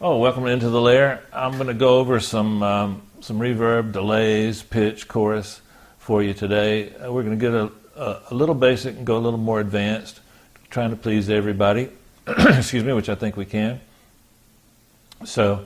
Oh, welcome to Into the Layer. I'm going to go over some reverb, delays, pitch, chorus for you today. We're going to get a little basic and go a little more advanced, trying to please everybody, excuse me, which I think we can. So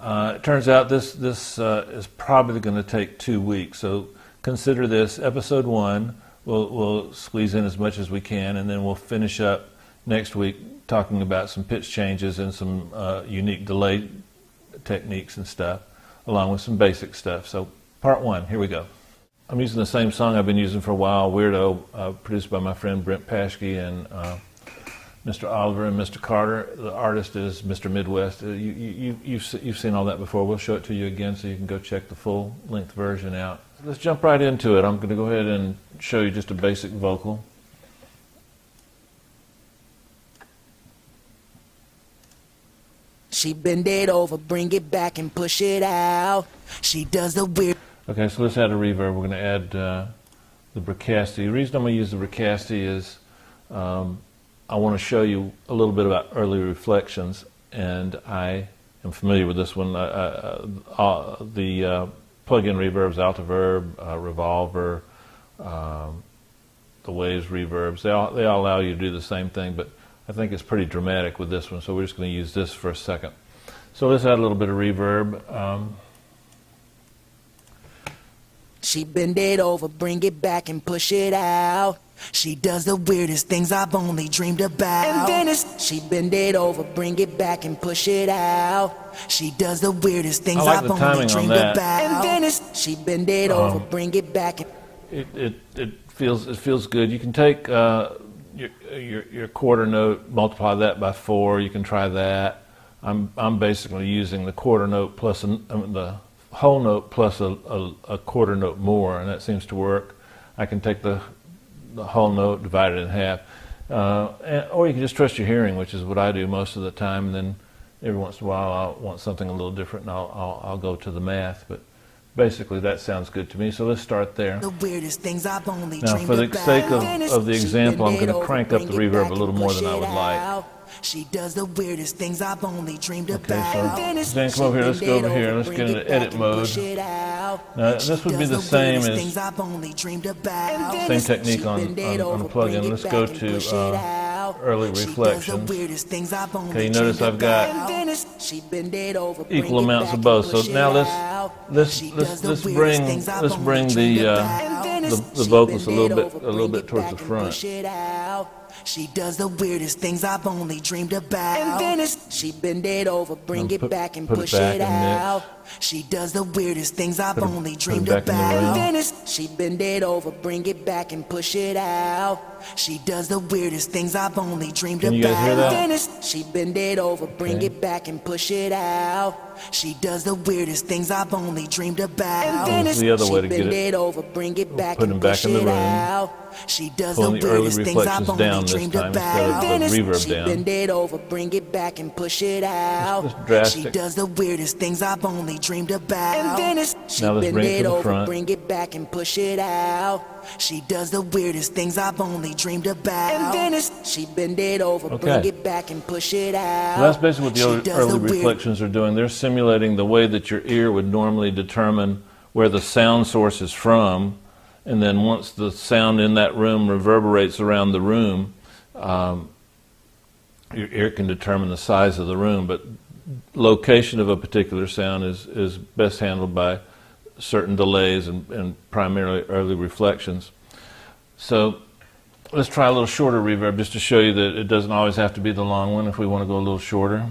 it turns out this is probably going to take 2 weeks. So consider this episode 1. We'll squeeze in as much as we can, and then we'll finish up next week talking about some pitch changes and some unique delay techniques and stuff, along with some basic stuff. So part 1, here we go. I'm using the same song I've been using for a while, Weirdo, produced by my friend Brent Paschke and Mr. Oliver and Mr. Carter. The artist is Mr. Midwest. You've seen all that before. We'll show it to you again so you can go check the full-length version out. Let's jump right into it. I'm going to go ahead and show you just a basic vocal. She bend it over, bring it back and push it out. She does the weird. Okay, so let's add a reverb. We're going to add the Bricasti. The reason I'm going to use the Bricasti is I want to show you a little bit about early reflections, and I am familiar with this one. The plug-in reverbs, Altiverb, Revolver, the Waves reverbs, they all allow you to do the same thing, but I think it's pretty dramatic with this one, so we're just going to use this for a second. So let's add a little bit of reverb. She bend it over, bring it back and push it out. She does the weirdest things I've only dreamed about. And then she bend it over, bring it back and push it out. She does the weirdest things I've only dreamed about. And then she bend it over, bring it back. It feels good. You can take your quarter note, multiply that by 4. You can try that. I'm basically using the quarter note plus the whole note plus a quarter note more, and that seems to work. I can take the whole note, divide it in half, or you can just trust your hearing, which is what I do most of the time. And then every once in a while I'll want something a little different, and I'll go to the math. But basically that sounds good to me. So let's start there. The weirdest things I've only now, for the sake of the example, I'm going to crank up the reverb a little more than I would like. She does the weirdest things I've only dreamed Okay, about. so Dan, come over here. Let's go over here. Let's get into edit mode. Now, this would be the same as same technique on the plugin. Let's go to early reflections. Okay, you notice I've got equal amounts of both. So now let's bring the vocals a little bit towards the front. She does the weirdest things I've only dreamed about. And then she bend it over, bring it back and push it out. She does the weirdest things I've only dreamed about. And then she bend it over, bring it back and push it out. She does the weirdest things I've only dreamed about. Can you guys hear that? And then she bend it over, bring it back and push it out. She does the weirdest things I've only dreamed about. And then the other way to she get bend it. it over, bring it back Put and them back push in the it room. out. She does the Pulling the early weirdest things I've reflections down only this dreamed time about. instead of the reverb She down. bend it over, bring it back and push it out. Just drastic. She does the weirdest things I've only dreamed about. And then she Now let's bend bring it to it the over, front. bring it back and push it out. She does the weirdest things I've only dreamed about. And then she bend it over, bring it back and push it out. So that's basically what She the does early weird- reflections are doing. They're simulating the way that your ear would normally determine where the sound source is from, and then once the sound in that room reverberates around the room, your ear can determine the size of the room, but location of a particular sound is best handled by certain delays and primarily early reflections. So let's try a little shorter reverb just to show you that it doesn't always have to be the long one if we want to go a little shorter.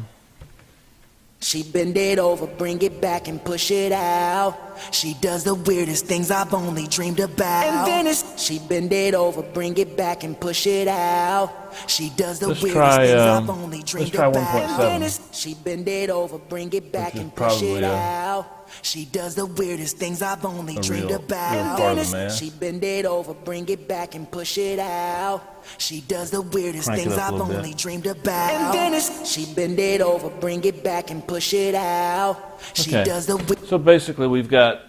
She bend it over, bring it back and push it out. She does the weirdest things I've only dreamed about. And then she bend it over, bring it back and push it out. She does the Let's weirdest try, things I've only dreamed let's try about. 1.7. She bend it over, bring it back Which is and push it probably, out. She does the weirdest things I've only a dreamed real about. part of the math. She bend it over, bring it back and push it out. She does the weirdest Crank it things up a I've little bit. only dreamed about. And then she bend it over, bring it back and push it out. She Okay. does the So basically we've got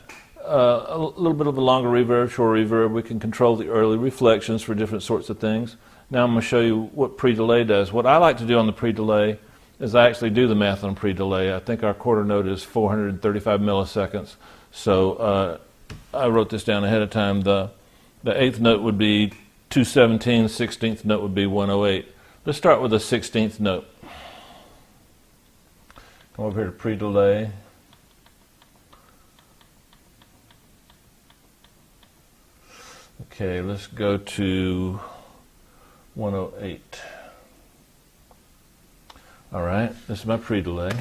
a little bit of a longer reverb, short reverb. We can control the early reflections for different sorts of things. Now I'm going to show you what pre-delay does. What I like to do on the pre-delay as I actually do the math on pre-delay. I think our quarter note is 435 milliseconds. So I wrote this down ahead of time. The eighth note would be 217, 16th note would be 108. Let's start with the 16th note. Come over here to pre-delay. Okay, let's go to 108. All right, this is my pre-delay.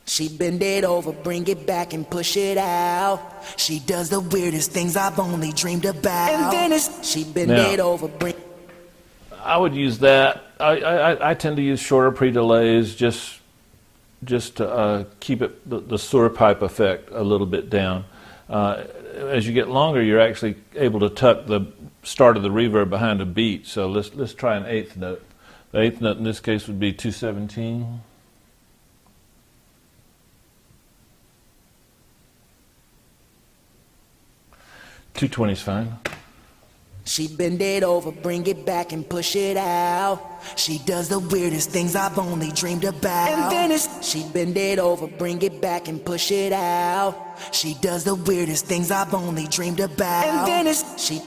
She bend it over, bring it back and push it out. She does the weirdest things I've only dreamed about. And then she bend it over, bring. I would use that. I tend to use shorter pre-delays just to keep it the sewer pipe effect a little bit down. As you get longer, you're actually able to tuck the start of the reverb behind a beat. So let's try an eighth note. The eighth note in this case would be 217. .220 is fine. She bend it over, bring it back and push it out. She does the weirdest things I've only dreamed about. And then she bend it over, bring it back and push it out. She does the weirdest things I've only dreamed about. And then she.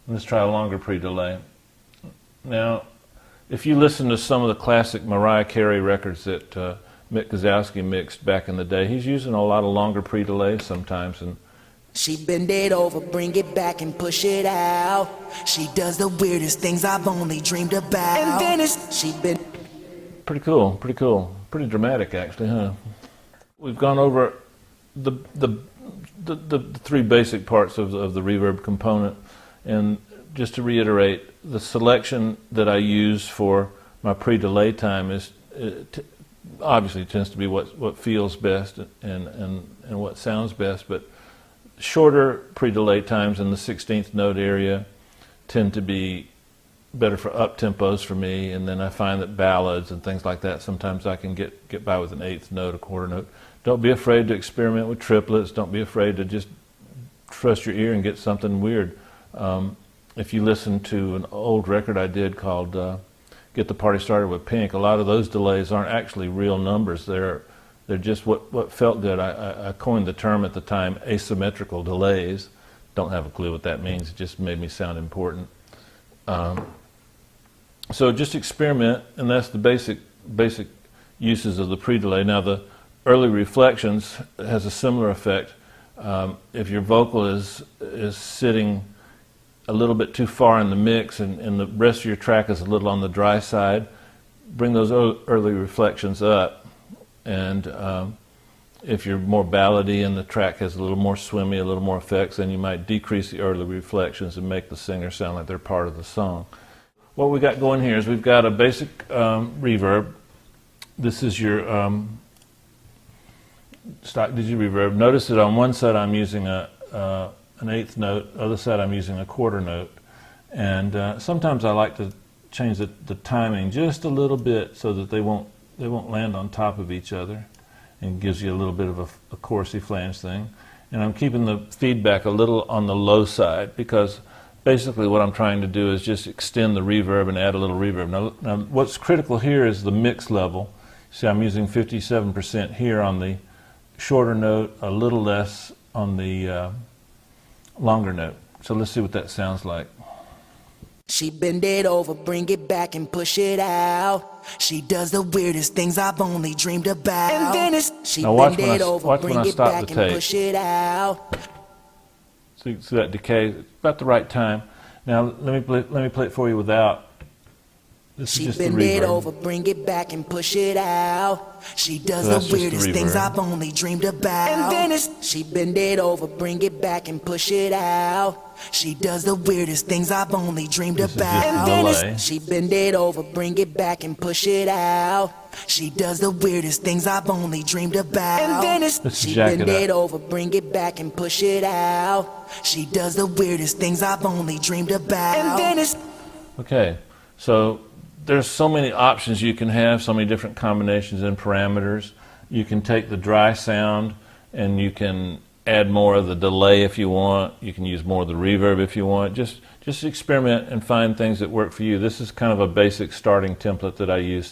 Let's try a longer pre-delay. Now, if you listen to some of the classic Mariah Carey records that Mick Guzowski mixed back in the day, he's using a lot of longer pre-delays sometimes. And she bend it over, bring it back and push it out. She does the weirdest things I've only dreamed about. And then she bend. Pretty cool, pretty dramatic actually, huh? We've gone over the three basic parts of the reverb component, and just to reiterate, the selection that I use for my pre-delay time is obviously tends to be what feels best and what sounds best, but shorter pre-delay times in the 16th note area tend to be better for up tempos for me, and then I find that ballads and things like that, sometimes I can get by with an eighth note, a quarter note. Don't be afraid to experiment with triplets. Don't be afraid to just trust your ear and get something weird. If you listen to an old record I did called Get the Party Started with Pink, a lot of those delays aren't actually real numbers. They're just what felt good. I coined the term at the time, asymmetrical delays. Don't have a clue what that means. It just made me sound important. So just experiment, and that's the basic uses of the pre-delay. Now the early reflections has a similar effect. If your vocal is sitting a little bit too far in the mix and the rest of your track is a little on the dry side, bring those early reflections up. And if you're more ballady and the track has a little more swimmy, a little more effects, then you might decrease the early reflections and make the singer sound like they're part of the song. What we got going here is we've got a basic reverb. This is your stock digi reverb. Notice that on one side I'm using an eighth note, other side I'm using a quarter note. And sometimes I like to change the timing just a little bit so that they won't land on top of each other, and gives you a little bit of a chorusy flange thing. And I'm keeping the feedback a little on the low side because basically what I'm trying to do is just extend the reverb and add a little reverb. Now what's critical here is the mix level. See, I'm using 57% here on the shorter note, a little less on the longer note. So let's see what that sounds like. She bend it over, bring it back and push it out. She does the weirdest things I've only dreamed about. And then she bend it over, bring it back and push it out. See that decay? It's about the right time. Now let me play it for you without. This is just the reverb. She bend it over, bring it back and push it out. She does the weirdest things I've only dreamed about. And then she bend it over, bring it back and push it out. She does the weirdest things I've only dreamed about. And then she bend it over, bring it back and push it out. She does the weirdest things I've only dreamed about. And then she bend it over, bring it back and push it out. She does the weirdest things I've only dreamed about. And then okay, so there's so many options you can have, so many different combinations and parameters. You can take the dry sound and you can add more of the delay if you want. You can use more of the reverb if you want. Just experiment and find things that work for you. This is kind of a basic starting template that I use.